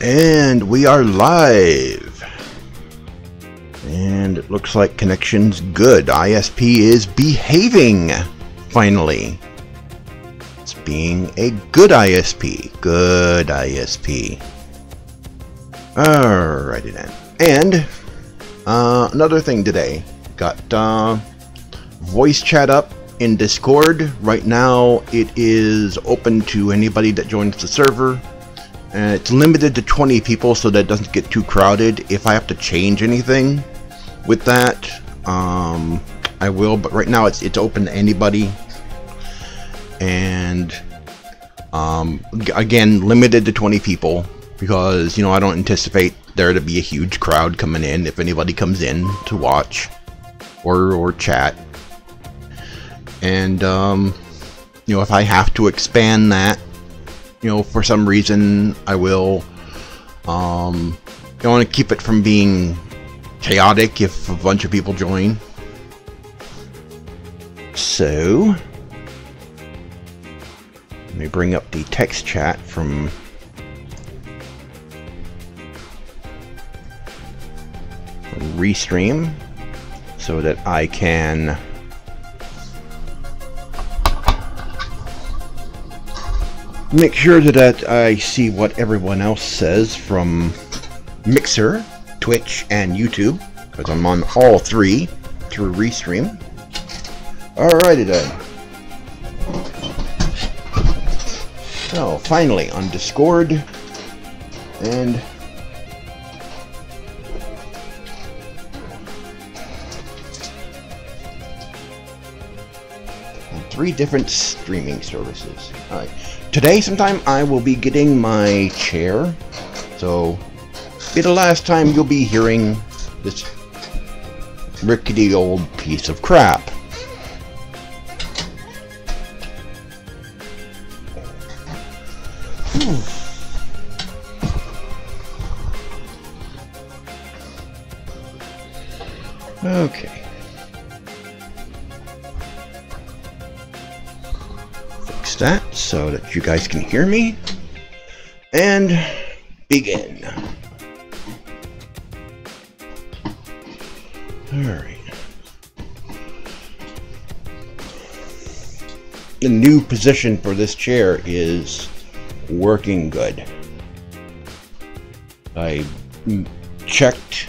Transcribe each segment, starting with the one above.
And we are live. And it looks like connection's good. ISP is behaving, finally. It's being a good ISP. Good ISP. Alrighty then. And another thing today. Got voice chat up in Discord. Right now it is open to anybody that joins the server. And it's limited to 20 people so that it doesn't get too crowded. If I have to change anything with that, I will. But right now it's open to anybody. And again, limited to 20 people because, you know, I don't anticipate there to be a huge crowd coming in if anybody comes in to watch or chat. And you know, if I have to expand that, you know, for some reason, I will. I want to keep it from being chaotic if a bunch of people join. So, let me bring up the text chat from Restream so that I can make sure that I see what everyone else says from Mixer, Twitch, and YouTube, because I'm on all three through Restream. Alrighty then. So, finally on Discord, and on 3 different streaming services. Alright. Today, sometime, I will be getting my chair, so be the last time you'll be hearing this rickety old piece of crap. Okay. That so that you guys can hear me and begin. Alright. The new position for this chair is working good. I checked.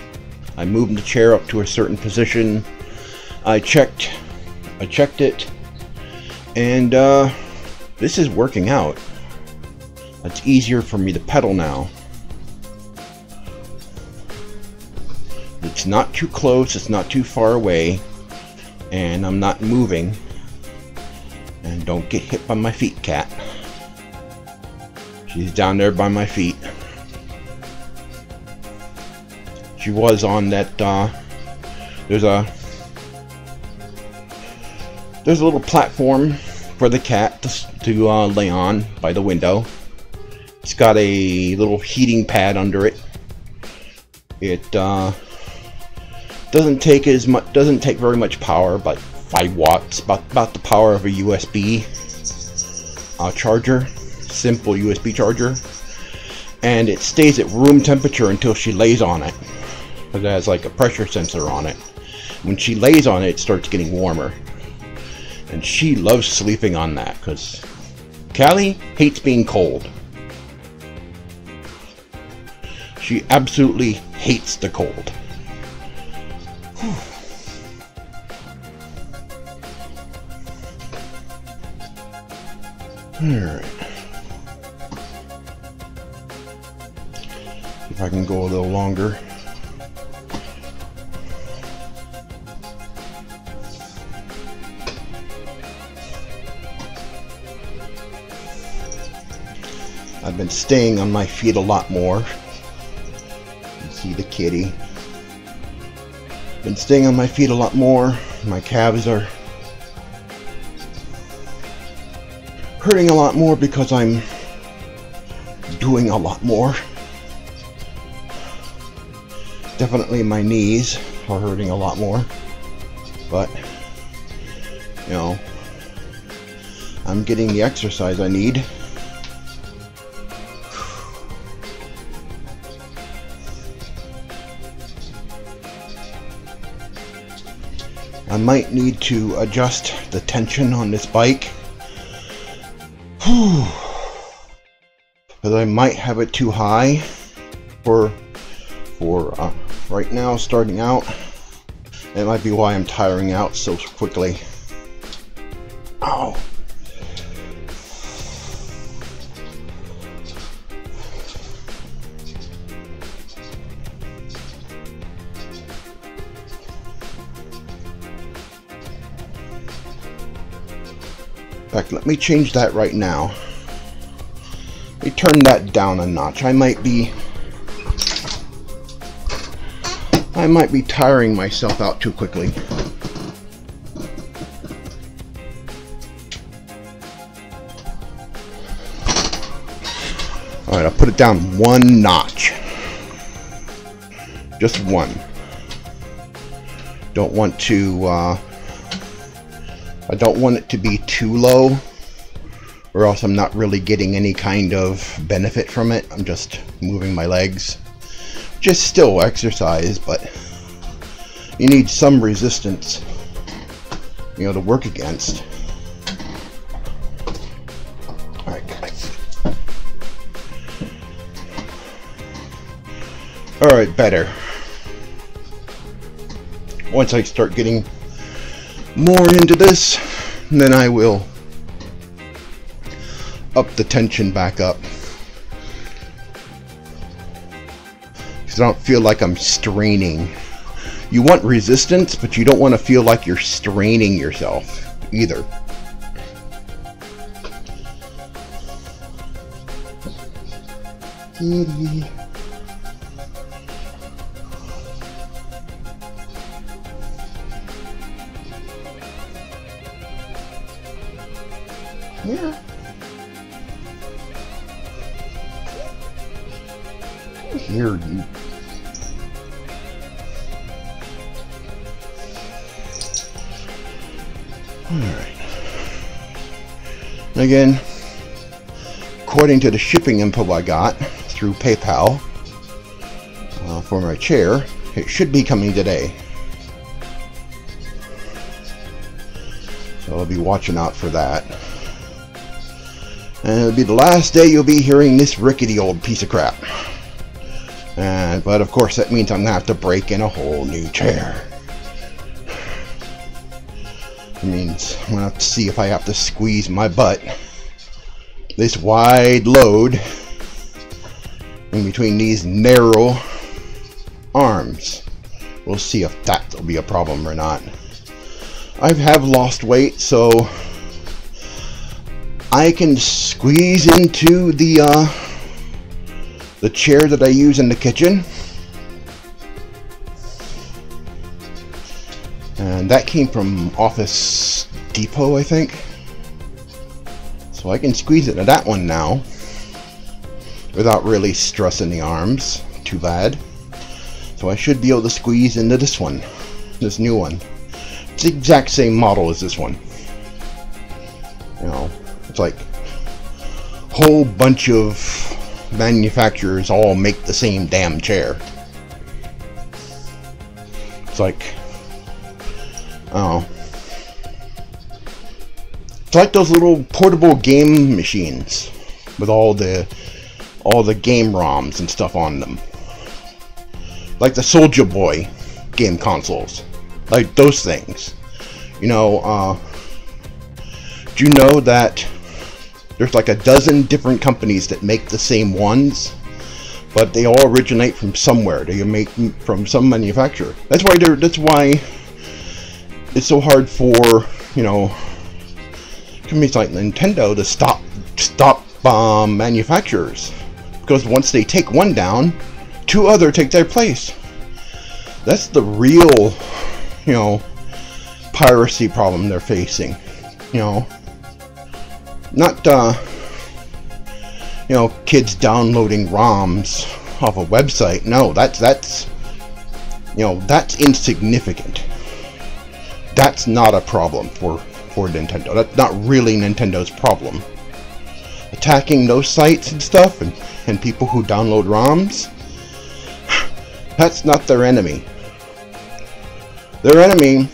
I moved the chair up to a certain position. I checked it, and this is working out. It's easier for me to pedal now. It's not too close, it's not too far away, and I'm not moving. And don't get hit by my feet, cat. She's down there by my feet. She was on that, there's a little platform for the cat to lay on by the window. It's got a little heating pad under it. It doesn't take very much power, about 5 watts, about the power of a USB charger, simple USB charger, and it stays at room temperature until she lays on it. It has like a pressure sensor on it. When she lays on it, it starts getting warmer. And she loves sleeping on that, because Callie hates being cold. She absolutely hates the cold. Alright. If I can go a little longer. I've been staying on my feet a lot more. You can see the kitty. Been staying on my feet a lot more. My calves are hurting a lot more because I'm doing a lot more. Definitely my knees are hurting a lot more. But, you know, I'm getting the exercise I need. I might need to adjust the tension on this bike. Because I might have it too high for right now, starting out. That might be why I'm tiring out so quickly. Ow. In fact, let me change that right now. Let me turn that down a notch. I might be tiring myself out too quickly. Alright, I'll put it down one notch. Just one. Don't want to I don't want it to be too low, or else I'm not really getting any kind of benefit from it. I'm just moving my legs. Just still exercise, but you need some resistance, you know, to work against. Alright, guys. Alright, better. Once I start getting more into this, then I will up the tension back up, because I don't feel like I'm straining. You want resistance, but you don't want to feel like you're straining yourself either. Kitty. Yeah. Here, you. Alright. Again, according to the shipping info I got through PayPal for my chair, it should be coming today. So I'll be watching out for that. And it'll be the last day you'll be hearing this rickety old piece of crap. But of course that means I'm going to have to break in a whole new chair. It means I'm going to have to see if I have to squeeze my butt this wide load in between these narrow arms. We'll see if that will be a problem or not. I have lost weight, so I can squeeze into the chair that I use in the kitchen, and that came from Office Depot, I think. So I can squeeze into that one now without really stressing the arms too bad. So I should be able to squeeze into this one, this new one. It's the exact same model as this one. You know, it's like a whole bunch of manufacturers all make the same damn chair. It's like, oh, it's like those little portable game machines with all the game ROMs and stuff on them, like the Soldier Boy game consoles, like those things. You know, do you know that there's like a dozen different companies that make the same ones, but they all originate from somewhere. They make from some manufacturer. That's why it's so hard for, you know, companies like Nintendo to stop manufacturers, because once they take one down, two other take their place. That's the real, you know, piracy problem they're facing. You know, not you know, kids downloading ROMs off a website. No, that's you know, that's insignificant. That's not a problem for Nintendo. That's not really Nintendo's problem. Attacking those sites and stuff, and people who download ROMs, that's not their enemy. Their enemy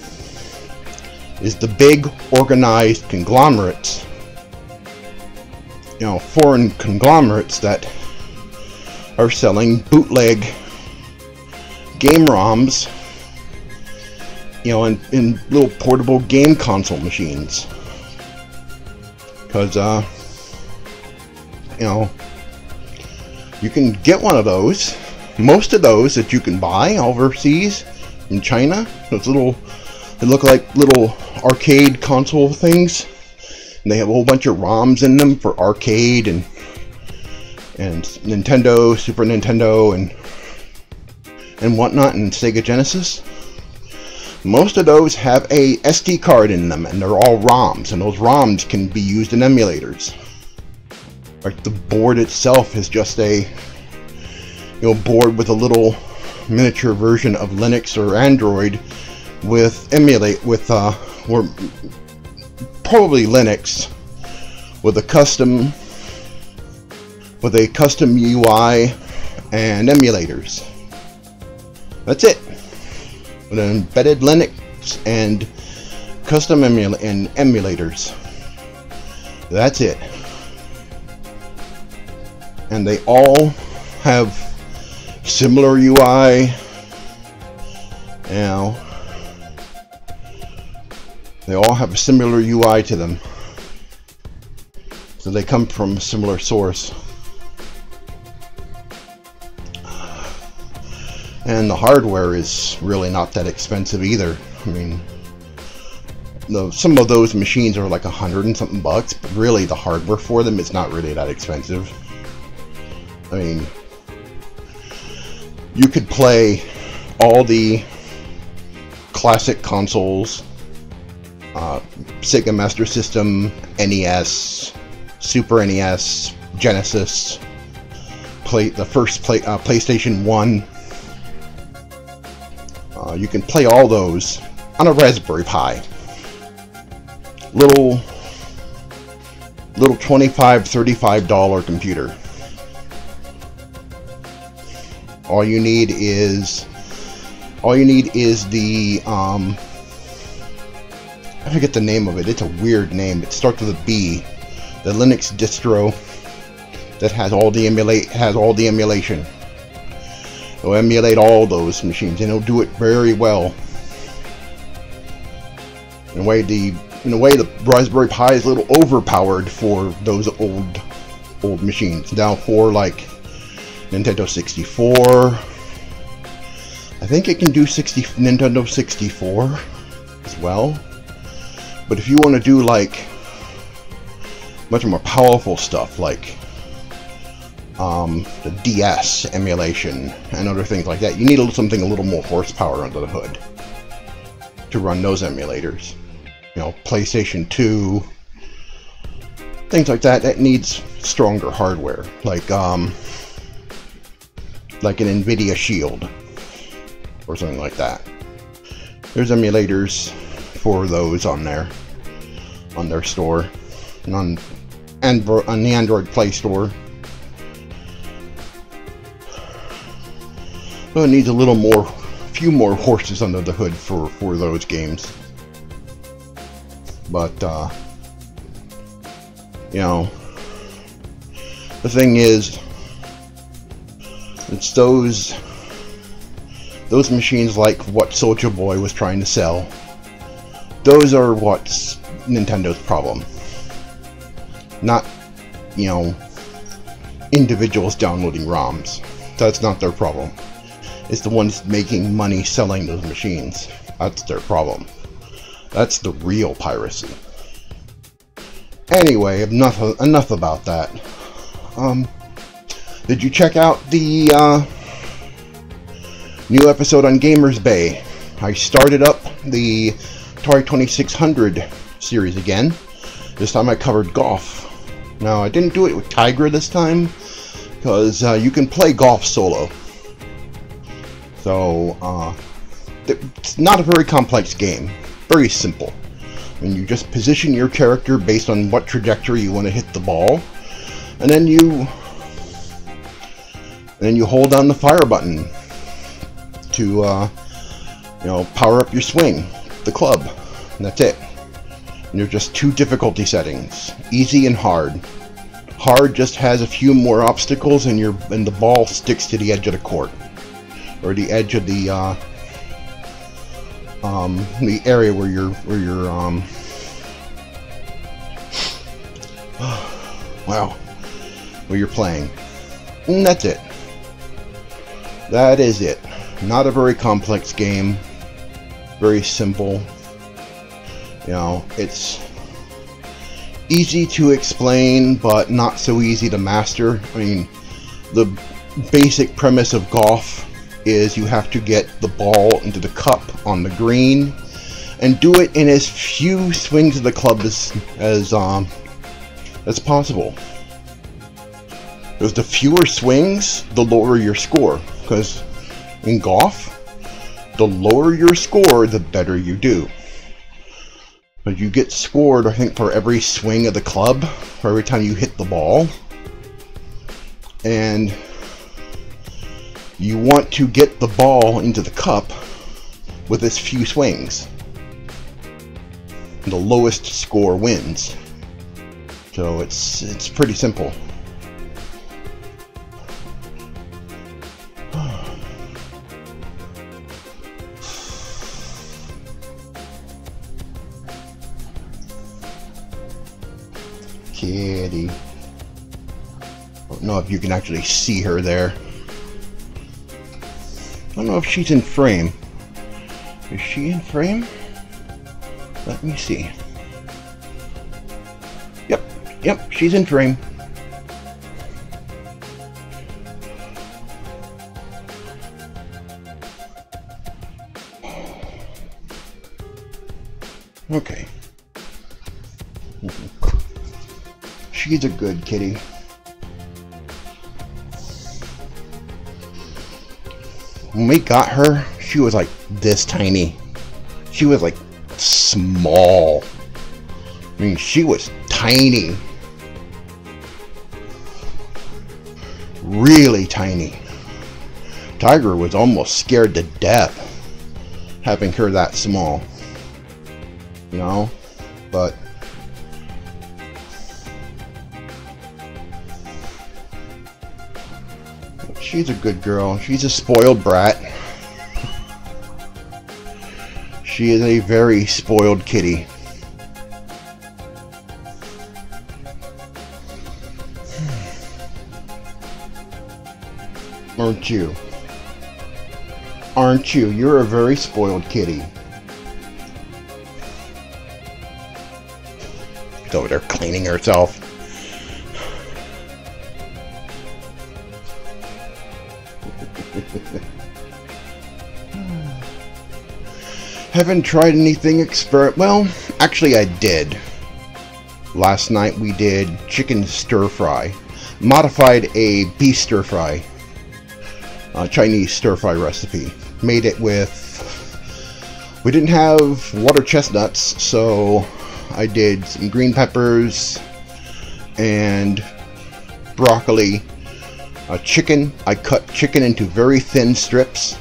is the big organized conglomerates, foreign conglomerates that are selling bootleg game ROMs, in little portable game console machines. Because, you can get one of those. Most of those that you can buy overseas in China, they look like little arcade console things, and they have a whole bunch of ROMs in them for arcade and Nintendo, Super Nintendo, and whatnot, and Sega Genesis. Most of those have a SD card in them, and they're all ROMs, and those ROMs can be used in emulators. Like the board itself is just a board with a little miniature version of Linux or Android with or probably Linux with a custom UI and emulators. That's it. With an embedded Linux and custom emulators. That's it. And they all have similar UI. They all have a similar UI to them. So they come from a similar source. And the hardware is really not that expensive either. I mean, some of those machines are like $100 and something bucks, but really the hardware for them is not really that expensive. I mean, you could play all the classic consoles, Sega Master System, NES, Super NES, Genesis, the first PlayStation 1. You can play all those on a Raspberry Pi. Little $25, $35 computer. All you need is the I forget the name of it. It's a weird name. It starts with a B. The Linux distro that has all the emulation. It'll emulate all those machines, and it'll do it very well. In a way, the Raspberry Pi is a little overpowered for those old machines. Now for like Nintendo 64, I think it can do Nintendo 64 as well. But if you want to do like much more powerful stuff like the DS emulation and other things like that, you need something a little more horsepower under the hood to run those emulators. PlayStation 2, things like that. That needs stronger hardware, like an NVIDIA Shield or something like that. There's emulators for those on their store and on the Android Play Store. So it needs a few more horses under the hood for those games. But the thing is, it's those machines like what Soulja Boy was trying to sell. Those are what's Nintendo's problem. Not, individuals downloading ROMs. That's not their problem. It's the ones making money selling those machines. That's their problem. That's the real piracy. Anyway, enough about that. Did you check out the new episode on Gamers Bay? I started up the Atari 2600 series again. This time I covered golf. Now, I didn't do it with Tygra this time, because you can play golf solo. So, it's not a very complex game. Very simple. And you just position your character based on what trajectory you want to hit the ball. And then you hold down the fire button to, power up your swing, the club. And that's it. And there's just two difficulty settings, easy and hard. Hard just has a few more obstacles, and the ball sticks to the edge of the court, or the edge of the area where you're where you're playing. And that's it. That is it. Not a very complex game. Very simple. You know, it's easy to explain, but not so easy to master. I mean, the basic premise of golf is you have to get the ball into the cup on the green and do it in as few swings of the club as possible. Because the fewer swings, the lower your score. Because in golf, the lower your score, the better you do. But you get scored, I think, for every swing of the club, for every time you hit the ball. And you want to get the ball into the cup with as few swings. The lowest score wins. So it's pretty simple. Kitty. I don't know if you can actually see her there. I don't know if she's in frame. Is she in frame? Let me see. Yep, she's in frame. Okay. She's a good kitty. When we got her, she was like this tiny. She was like small. I mean, she was tiny. Really tiny. Tygra was almost scared to death having her that small. You know? But she's a good girl. She's a spoiled brat. She is a very spoiled kitty. Aren't you? Aren't you? You're a very spoiled kitty. She's over there cleaning herself. Haven't tried anything well, actually I did. Last night we did chicken stir fry. Modified a beef stir fry. Chinese stir fry recipe. Made it with... We didn't have water chestnuts, so I did some green peppers and broccoli. Chicken. I cut chicken into very thin strips.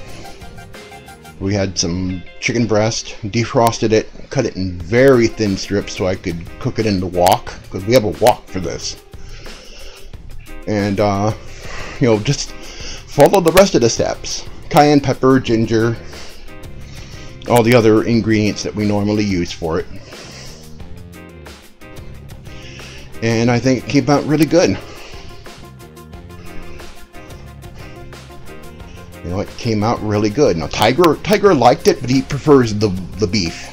We had some chicken breast, defrosted it, cut it in very thin strips so I could cook it in the wok, because we have a wok for this. And, you know, just follow the rest of the steps. Cayenne pepper, ginger, all the other ingredients that we normally use for it. And I think it came out really good. You know, it came out really good. Now, Tygra liked it, but he prefers the beef.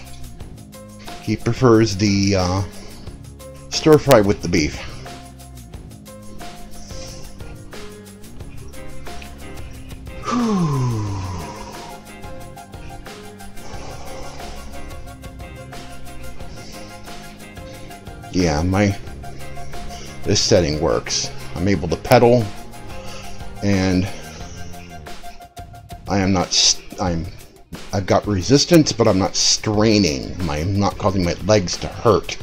He prefers the stir fry with the beef. Whew. Yeah, this setting works. I'm able to pedal, and I've got resistance, but I'm not straining. I'm not causing my legs to hurt.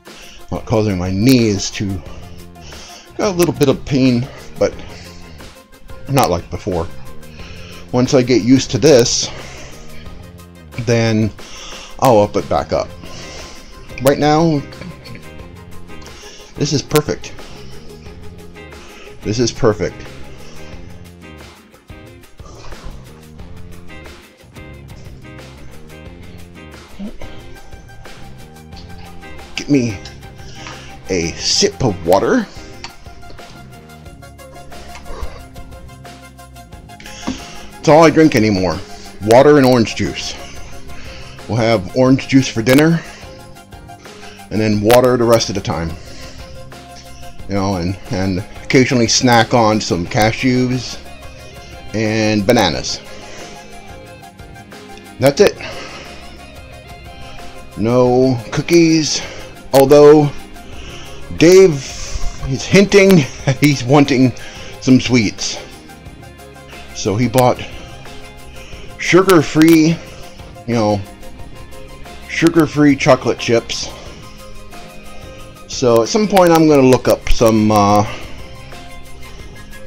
I'm not causing my knees to... Got a little bit of pain, but not like before. Once I get used to this, then I'll up it back up. right now, this is perfect. This is perfect. Get me a sip of water. That's all I drink anymore. Water and orange juice. We'll have orange juice for dinner, and then water the rest of the time. You know, and occasionally snack on some cashews and bananas. That's it. No cookies, although Dave is hinting he's wanting some sweets. So he bought sugar-free, you know, sugar-free chocolate chips. So at some point I'm going to look up some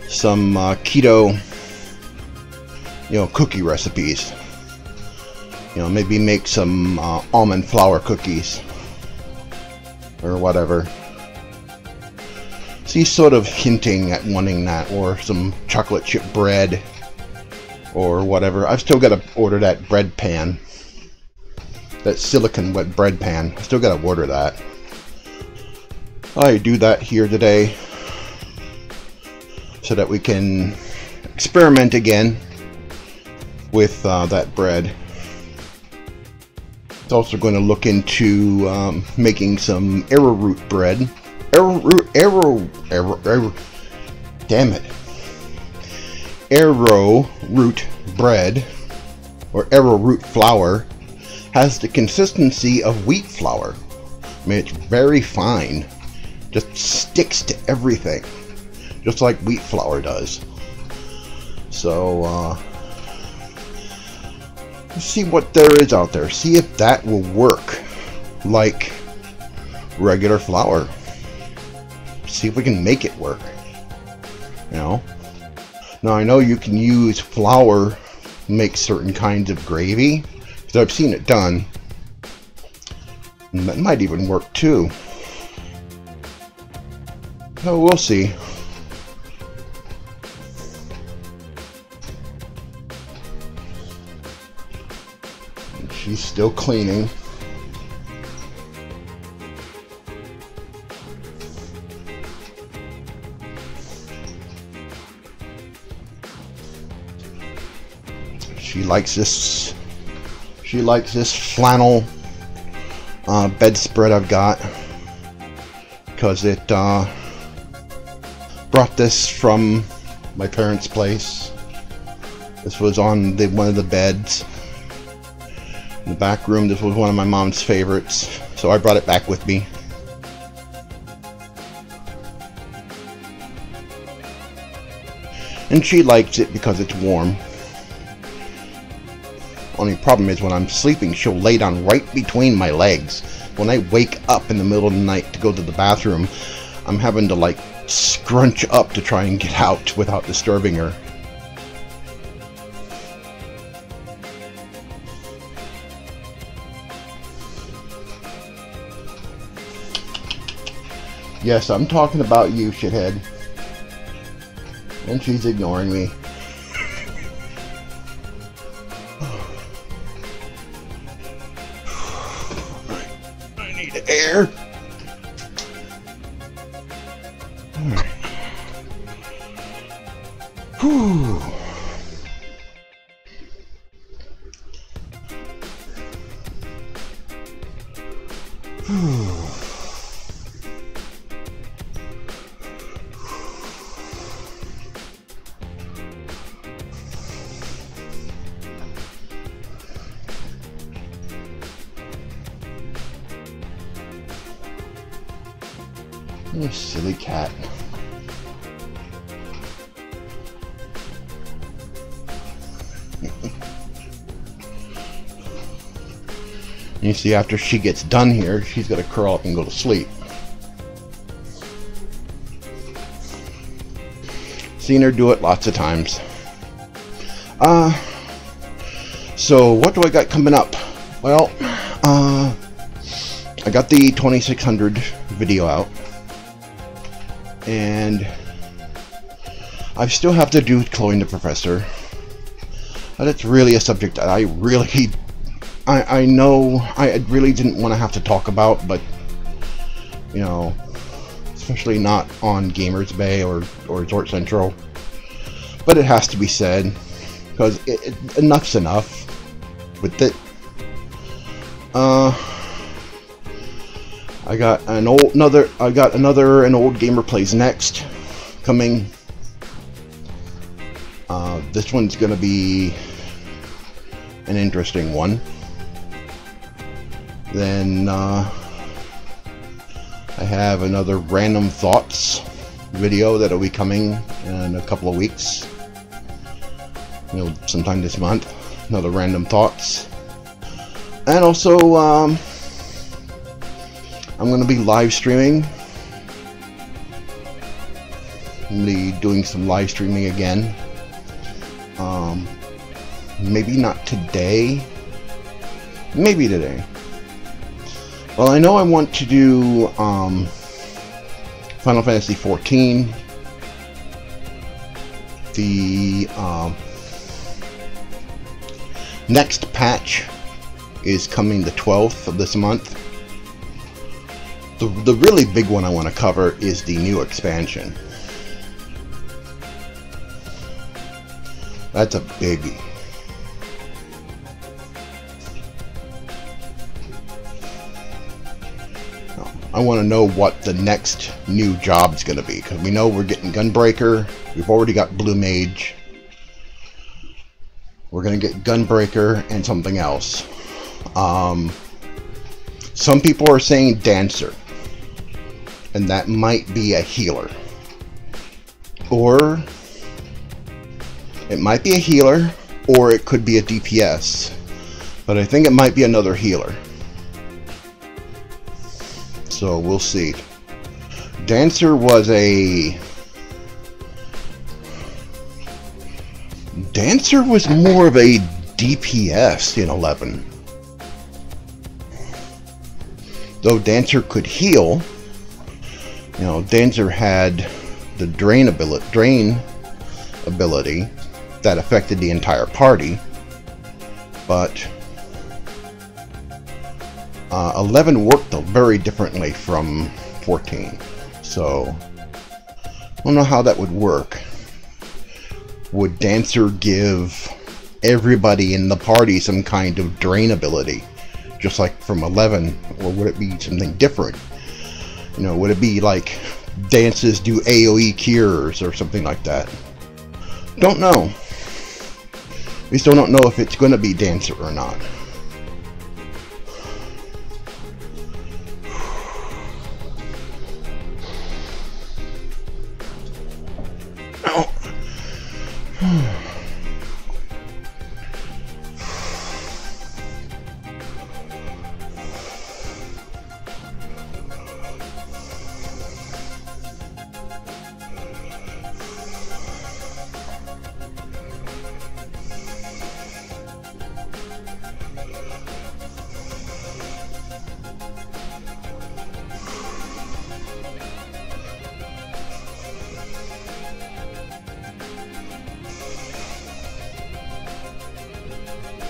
keto, you know, cookie recipes. You know, maybe make some almond flour cookies or whatever. So he's sort of hinting at wanting that, or some chocolate chip bread or whatever. I've still got to order that bread pan, that silicone wet bread pan. I still got to order that. I do that here today so that we can experiment again with that bread. It's also going to look into making some arrowroot bread. Damn it. Arrowroot bread, or arrowroot flour, has the consistency of wheat flour. I mean, it's very fine. Just sticks to everything, just like wheat flour does. So, let's see what there is out there. See if that will work like regular flour. See if we can make it work. You know? Now, I know you can use flour to make certain kinds of gravy, because I've seen it done. And that might even work too. So we'll see. And she's still cleaning. She likes this. She likes this flannel bedspread I've got, because it brought this from my parents' place. This was on one of the beds in the back room. This was one of my mom's favorites, so I brought it back with me. And she likes it because it's warm. Only problem is when I'm sleeping, she'll lay down right between my legs. When I wake up in the middle of the night to go to the bathroom, I'm having to like scrunch up to try and get out without disturbing her. Yes, I'm talking about you, shithead. And she's ignoring me. I need air. Alright. Whew. You silly cat. You see, after she gets done here, she's going to curl up and go to sleep. Seen her do it lots of times. So what do I got coming up? Well, I got the 2600 video out, and I still have to do Cloning the Professor. That's really a subject that I know I really didn't want to have to talk about, but you know, especially not on Gamers Bay or Zorch Central. But it has to be said, because enough's enough with it. I got an old gamer plays next coming. This one's gonna be an interesting one. Then I have another random thoughts video that'll be coming in a couple of weeks. You know, sometime this month. Another random thoughts. And also, I'm going to be live streaming. I'm going to be doing some live streaming again. Maybe not today. Maybe today. Well, I know I want to do Final Fantasy XIV. The next patch is coming the 12th of this month. The really big one I want to cover is the new expansion. That's a biggie. I want to know what the next new job's going to be, because we know we're getting Gunbreaker. We've already got Blue Mage. We're going to get Gunbreaker and something else. Some people are saying Dancer, and that might be a healer. Or it might be a healer, or it could be a DPS. But I think it might be another healer. So we'll see. Dancer was more of a DPS in 11. Though Dancer could heal, you know, Dancer had the drain ability that affected the entire party, but 11 worked very differently from 14, so I don't know how that would work. Would Dancer give everybody in the party some kind of drain ability, just like from 11, or would it be something different? You know, would it be like dances do AoE cures or something like that? Don't know. We still don't know if it's going to be Dancer or not.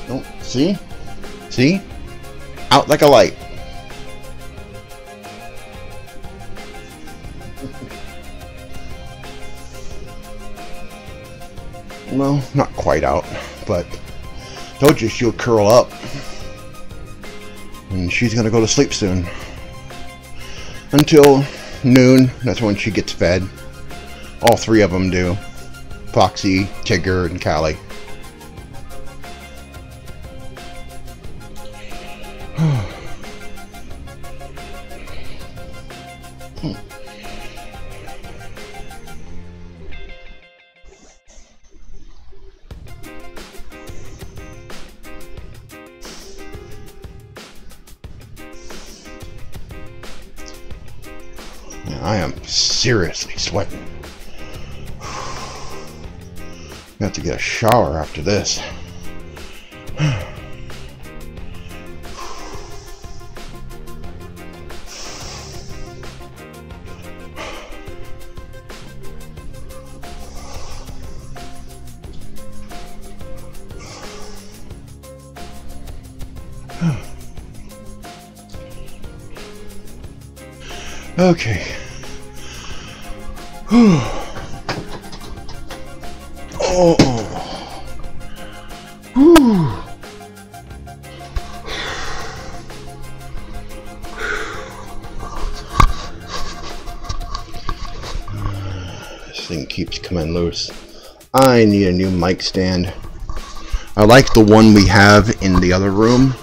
Oh, see? See? Out like a light. Well, not quite out, but told you she'll curl up. And she's gonna go to sleep soon. Until noon, that's when she gets fed. All three of them do. Foxy, Tigger, and Callie. I am seriously sweating. I have to get a shower after this. Okay. Oh. Whew. This thing keeps coming loose. I need a new mic stand. I like the one we have in the other room.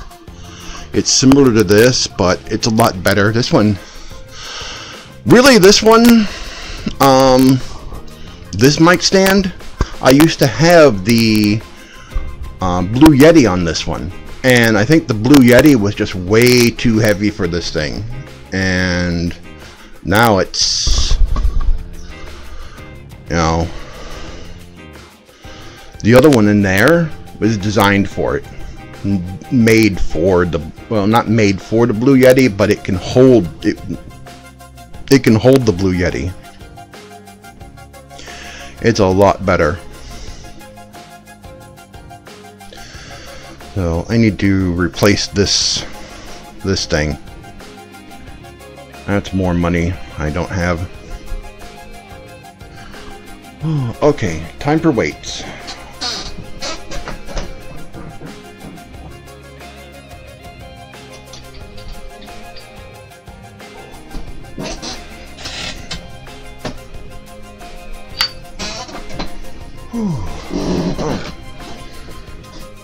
It's similar to this, but it's a lot better. This one, really, this one, this mic stand, I used to have the Blue Yeti on this one, and I think the Blue Yeti was just way too heavy for this thing, and now it's, you know, the other one in there was designed for it, made for the, well, not made for the Blue Yeti, but it can hold it. It can hold the Blue Yeti. It's a lot better. So I need to replace this thing. That's more money I don't have. Okay, time for weights.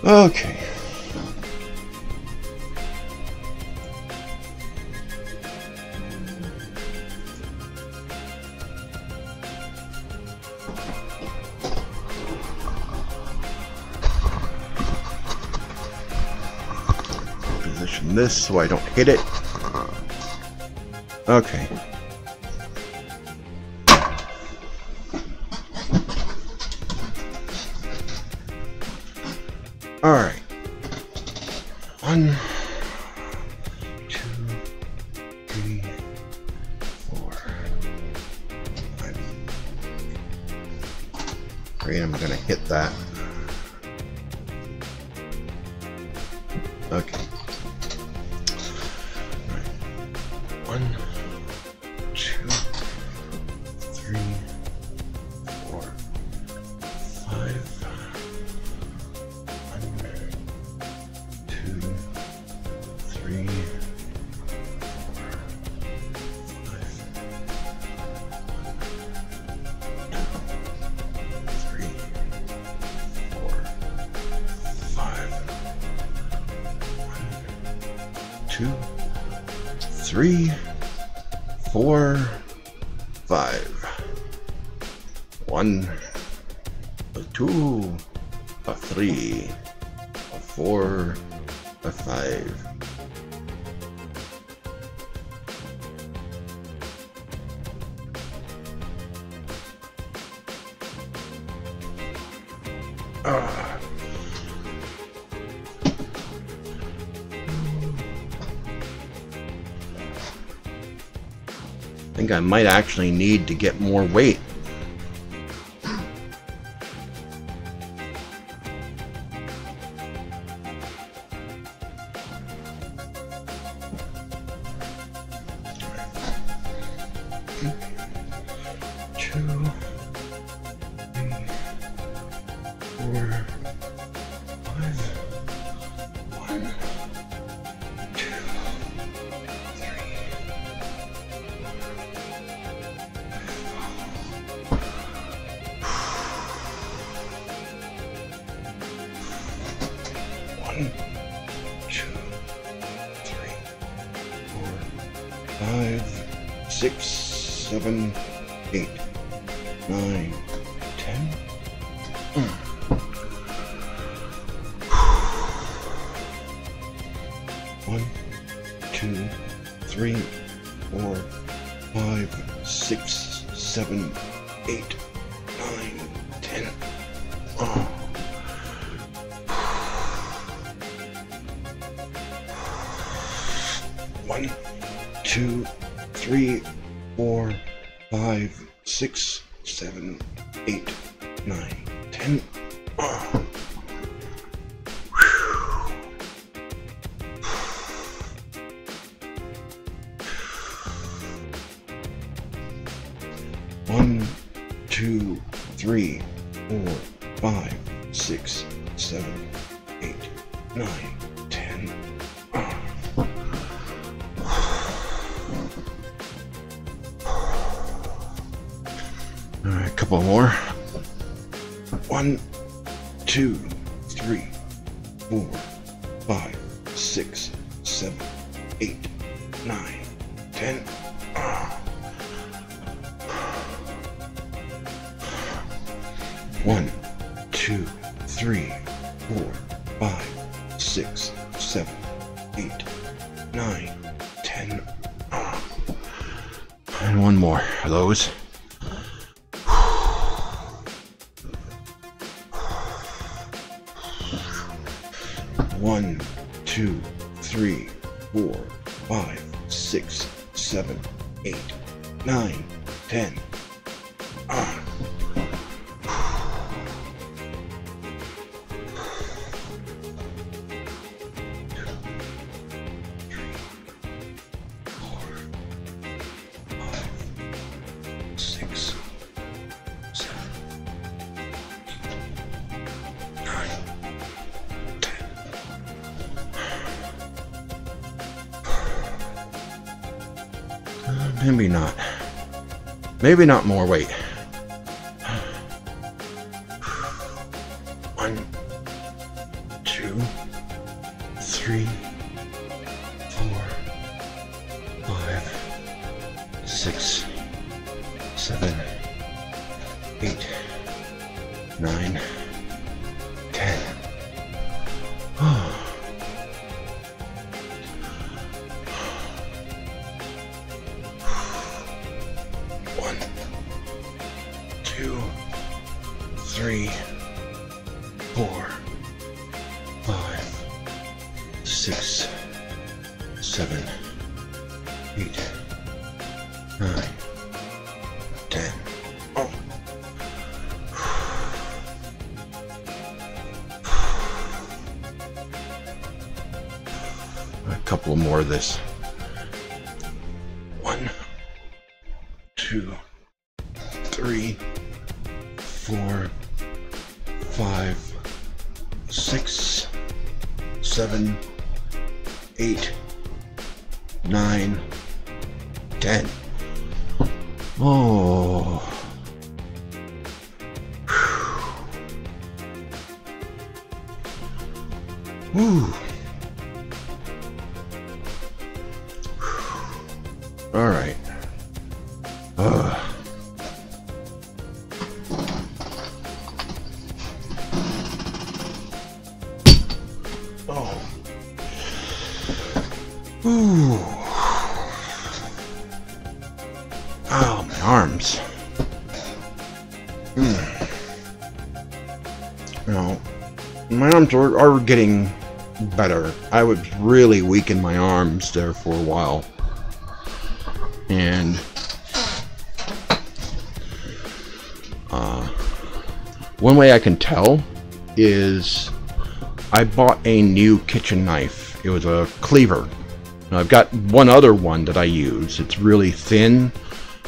Okay. Position this so I don't hit it. Okay. All right. 1, 2, 3, 4, 5. Great, I'm gonna hit that. Okay. All right. 1, 2, 3, 4, 5. 2, 3, 4, 5. 1, 2, 3, 4, 5. I think I might actually need to get more weight. 7, 8, 9, 10. Alright, a couple more. 1, 2, 3, 4, 5, 6, 7, 8, 9, 10. 1, 2, 3, 4, 5, 6, 7, 8, 9, 10. And one more of those. 1, 2, 3, 4, 5, 6, 7, 8, 9, 10. Maybe not. Maybe not more. Wait. 1, 2, 3, 4, 5, 6, 7, 8, 9, 10. Three, 4, 5, 6, 7, 8, 9, 10. Oh. A couple more of this. 1, 2, 3, 4, 5, 6, 7, 8, 9, 10. Oh. Whew. All right. Ooh. Oh, my arms. No, my arms are getting better. I was really weak in my arms there for a while. And one way I can tell is I bought a new kitchen knife. It was a cleaver. Now, I've got one other one that I use. It's really thin,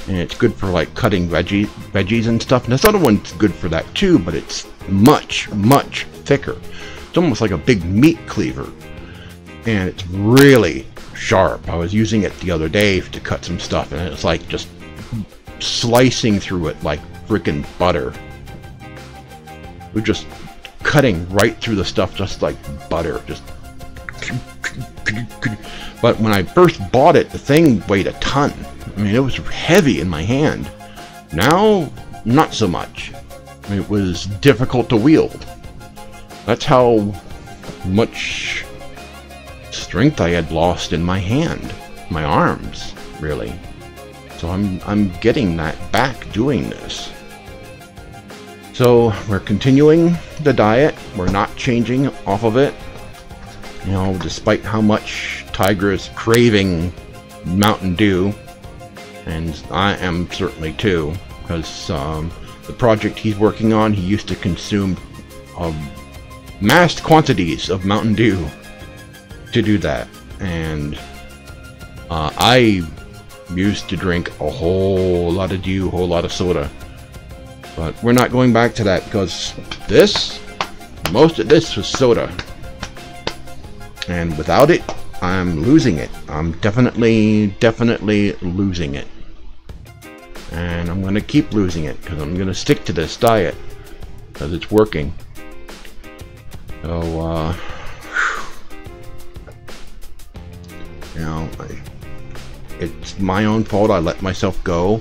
and it's good for like cutting veggies and stuff. And this other one's good for that too, but it's much thicker. It's almost like a big meat cleaver, and it's really sharp. I was using it the other day to cut some stuff, and it's like just slicing through it like freaking butter. We're just cutting right through the stuff just like butter. Just. But when I first bought it, the thing weighed a ton. I mean, it was heavy in my hand. Now, not so much. It was difficult to wield. That's how much strength I had lost in my hand, my arms, really. So I'm getting that back doing this. So we're continuing the diet. We're not changing off of it. You know, despite how much Tygra is craving Mountain Dew, and I am certainly too, because the project he's working on, he used to consume mass quantities of Mountain Dew to do that, and I used to drink a whole lot of Dew, a whole lot of soda, but we're not going back to that, because this Most of this was soda. And without it, I'm losing it. I'm definitely losing it. And I'm going to keep losing it because I'm going to stick to this diet because it's working. So, you know, it's my own fault. I let myself go.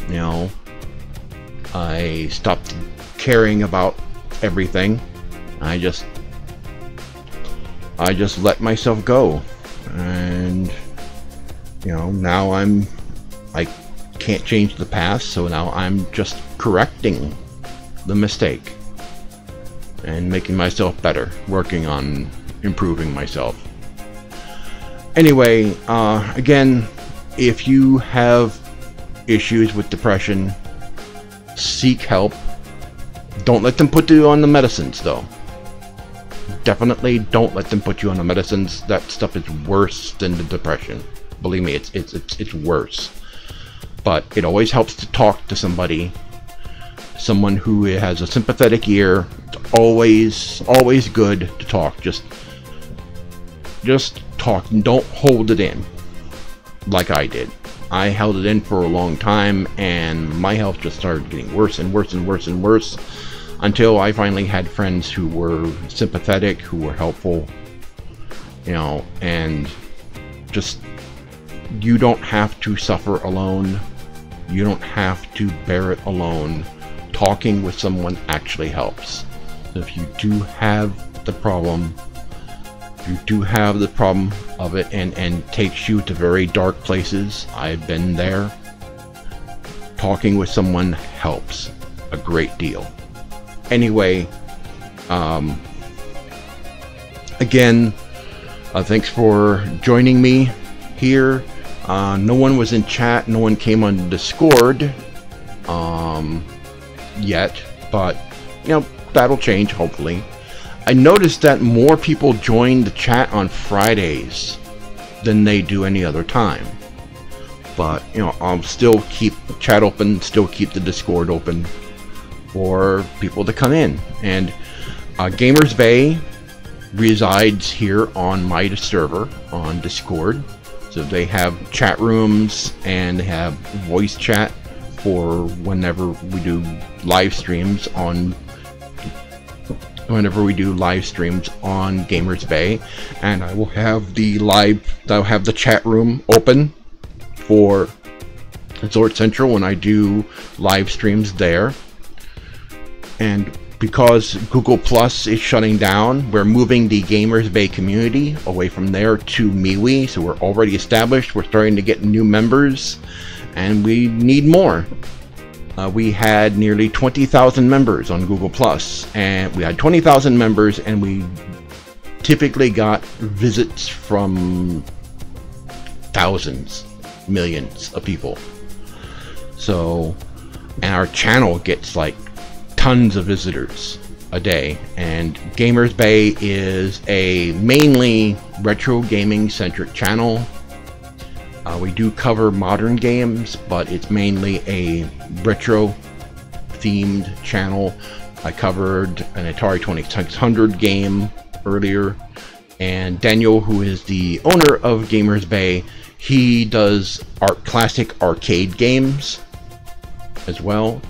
You know, I stopped caring about everything. I just let myself go, and you know, now I can't change the past, so now I'm just correcting the mistake and making myself better, working on improving myself. Anyway, again, if you have issues with depression, seek help. Don't let them put you on the medicines, though. Definitely don't let them put you on the medicines. That stuff is worse than the depression. Believe me, it's worse. But it always helps to talk to somebody, someone who has a sympathetic ear. It's always good to talk. Just talk and don't hold it in like I did. I held it in for a long time, and my health just started getting worse and worse and worse and worse until I finally had friends who were sympathetic, who were helpful, you know, and just, you don't have to suffer alone. You don't have to bear it alone. Talking with someone actually helps. If you do have the problem, of it and takes you to very dark places, I've been there. Talking with someone helps a great deal. Anyway, again, thanks for joining me here. No one was in chat, no one came on Discord yet, but you know, that'll change hopefully. I noticed that more people join the chat on Fridays than they do any other time. But, you know, I'll still keep the chat open, still keep the Discord open for people to come in. And Gamers Bay resides here on my server on Discord. So they have chat rooms and they have voice chat for whenever we do live streams on Gamers Bay, and I will have the chat room open for TheZorch Central when I do live streams there. And because Google Plus is shutting down, we're moving the Gamers Bay community away from there to MeWe. So we're already established, we're starting to get new members, and we need more. We had nearly 20,000 members on Google Plus, and we had 20,000 members, and we typically got visits from thousands, millions of people. So, and our channel gets like tons of visitors a day. And Gamers Bay is a mainly retro gaming centric channel. We do cover modern games, but it's mainly a retro themed channel. I covered an Atari 2600 game earlier, and Daniel, who is the owner of Gamers Bay, he does classic arcade games as well.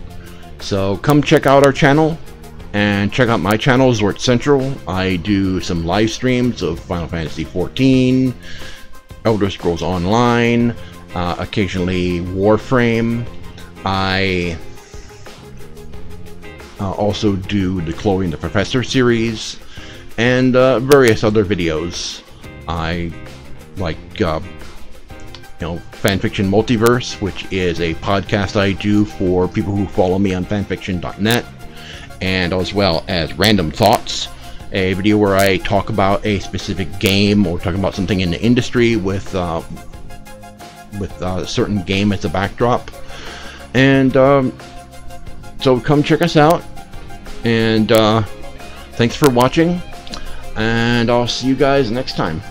So come check out our channel and check out my channel, ZORCH Central. I do some live streams of Final Fantasy XIV, Elder Scrolls Online, occasionally Warframe. I also do the Chloe and the Professor series and various other videos. I like Fanfiction Multiverse, which is a podcast I do for people who follow me on fanfiction.net, and as well as Random Thoughts, a video where I talk about a specific game or talk about something in the industry with a certain game as a backdrop. And so come check us out, and thanks for watching, and I'll see you guys next time.